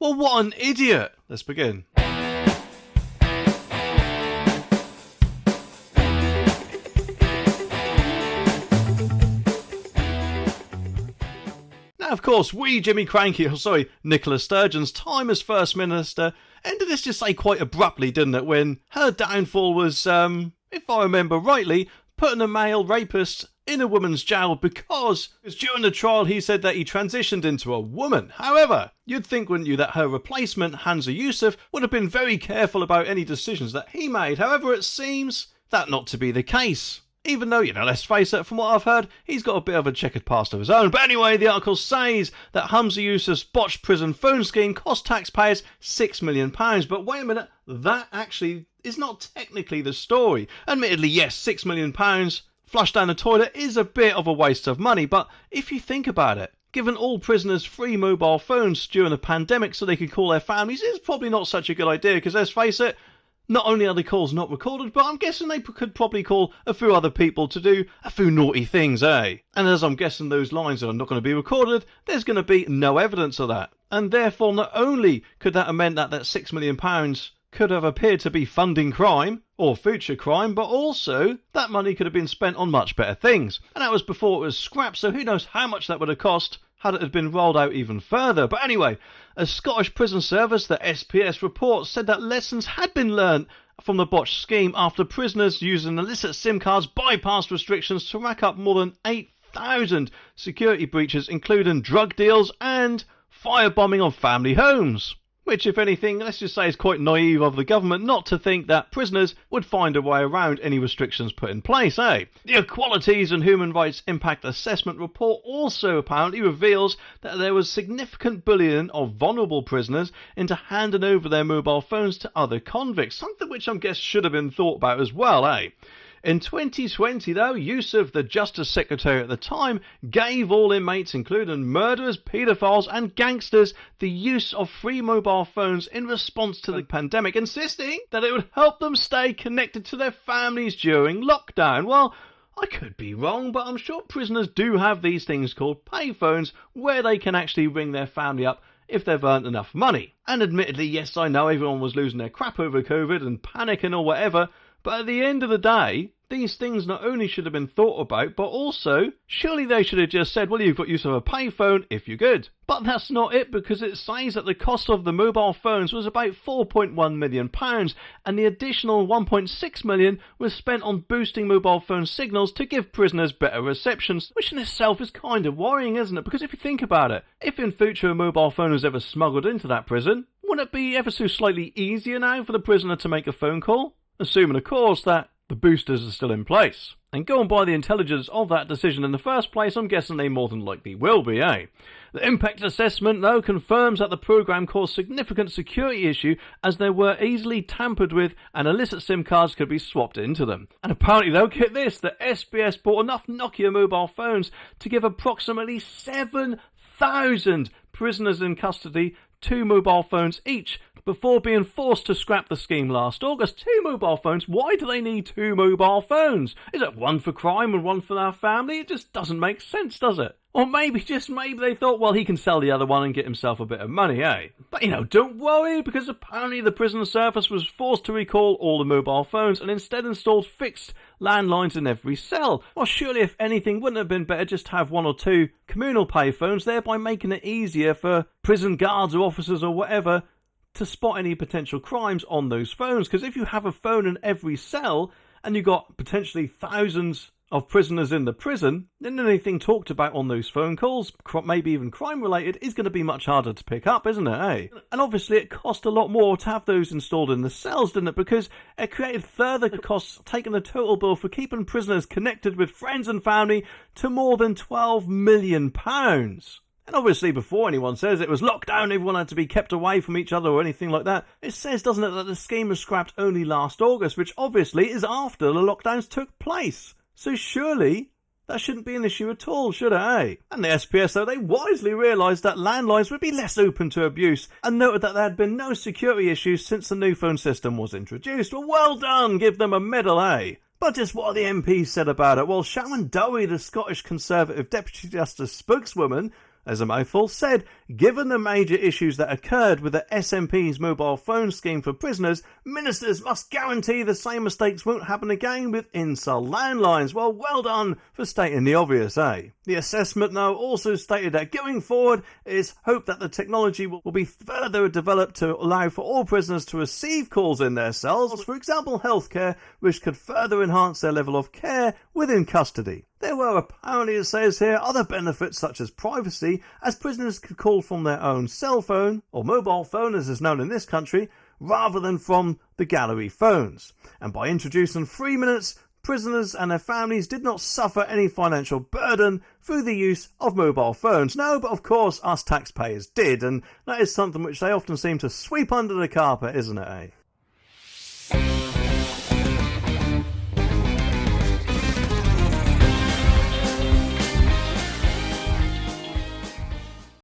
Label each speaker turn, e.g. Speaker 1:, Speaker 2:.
Speaker 1: Well, what an idiot! Let's begin. Of course, Nicola Sturgeon's time as First Minister ended, let's just say, quite abruptly, didn't it, when her downfall was, if I remember rightly, putting a male rapist in a woman's jail because during the trial he said that he transitioned into a woman. However, you'd think, wouldn't you, that her replacement, Humza Yousaf, would have been very careful about any decisions that he made. However, it seems that not to be the case. Even though, let's face it, from what I've heard, he's got a bit of a checkered past of his own. But anyway, the article says that Humza Yousaf's botched prison phone scheme cost taxpayers £6 million. But wait a minute, that actually is not technically the story. Admittedly, yes, £6 million flushed down the toilet is a bit of a waste of money. But if you think about it, giving all prisoners free mobile phones during the pandemic so they could call their families is probably not such a good idea, because let's face it, not only are the calls not recorded, but I'm guessing they could probably call a few other people to do a few naughty things, eh? And as I'm guessing those lines are not going to be recorded, there's going to be no evidence of that. And therefore, not only could that have meant that £6 million could have appeared to be funding crime, or future crime, but also that money could have been spent on much better things. And that was before it was scrapped, so who knows how much that would have cost had it been rolled out even further. But anyway, a Scottish prison service, the SPS report, said that lessons had been learnt from the botched scheme after prisoners using illicit SIM cards bypassed restrictions to rack up more than 8,000 security breaches, including drug deals and firebombing of family homes. Which, if anything, let's just say is quite naive of the government not to think that prisoners would find a way around any restrictions put in place, eh? The Equalities and Human Rights Impact Assessment report also apparently reveals that there was significant bullying of vulnerable prisoners into handing over their mobile phones to other convicts, something which I guess should have been thought about as well, eh? In 2020, though, Yousaf, the Justice Secretary at the time, gave all inmates, including murderers, paedophiles and gangsters, the use of free mobile phones in response to the pandemic, insisting that it would help them stay connected to their families during lockdown. Well, I could be wrong, but I'm sure prisoners do have these things called payphones where they can actually ring their family up if they've earned enough money. And admittedly, yes, I know everyone was losing their crap over COVID and panicking or whatever, but at the end of the day, these things not only should have been thought about, but also, surely they should have just said, well, you've got use of a payphone if you're good. But that's not it, because it says that the cost of the mobile phones was about £4.1 million, and the additional £1.6 million was spent on boosting mobile phone signals to give prisoners better receptions, which in itself is kind of worrying, isn't it? Because if you think about it, if in future a mobile phone was ever smuggled into that prison, wouldn't it be ever so slightly easier now for the prisoner to make a phone call? Assuming, of course, that the boosters are still in place. And going by the intelligence of that decision in the first place, I'm guessing they more than likely will be, eh? The impact assessment, though, confirms that the programme caused significant security issue as they were easily tampered with and illicit SIM cards could be swapped into them. And apparently, though, get this, the SBS bought enough Nokia mobile phones to give approximately 7,000 prisoners in custody 2 mobile phones each, before being forced to scrap the scheme last August. 2 mobile phones? Why do they need 2 mobile phones? Is it one for crime and one for their family? It just doesn't make sense, does it? Or maybe, just maybe they thought, well, he can sell the other one and get himself a bit of money, eh? But, don't worry, because apparently the prison service was forced to recall all the mobile phones and instead installed fixed landlines in every cell. Well, surely, if anything, wouldn't it have been better just to have 1 or 2 communal payphones, thereby making it easier for prison guards or officers or whatever to spot any potential crimes on those phones? Because if you have a phone in every cell and you've got potentially thousands of prisoners in the prison, then anything talked about on those phone calls, maybe even crime related, is going to be much harder to pick up, isn't it, eh? And obviously it cost a lot more to have those installed in the cells, didn't it? Because it created further costs, taking the total bill for keeping prisoners connected with friends and family to more than £12 million. And obviously, before anyone says it was lockdown, everyone had to be kept away from each other or anything like that, it says, doesn't it, that the scheme was scrapped only last August, which obviously is after the lockdowns took place. So surely that shouldn't be an issue at all, should it, eh? And the SPS, though, they wisely realised that landlines would be less open to abuse and noted that there had been no security issues since the new phone system was introduced. Well done, give them a medal, eh? But just what the MPs said about it? Well, Sharon Dowie, the Scottish Conservative Deputy Justice spokeswoman, as a mouthful, said, given the major issues that occurred with the SNP's mobile phone scheme for prisoners, ministers must guarantee the same mistakes won't happen again with insult landlines. Well done for stating the obvious, eh? The assessment, though, also stated that going forward, it is hoped that the technology will be further developed to allow for all prisoners to receive calls in their cells, for example healthcare, which could further enhance their level of care within custody. There were apparently, it says here, other benefits such as privacy, as prisoners could call from their own cell phone, or mobile phone as is known in this country, rather than from the gallery phones. And by introducing 3 minutes, prisoners and their families did not suffer any financial burden through the use of mobile phones. No, but of course us taxpayers did, and that is something which they often seem to sweep under the carpet, isn't it, eh?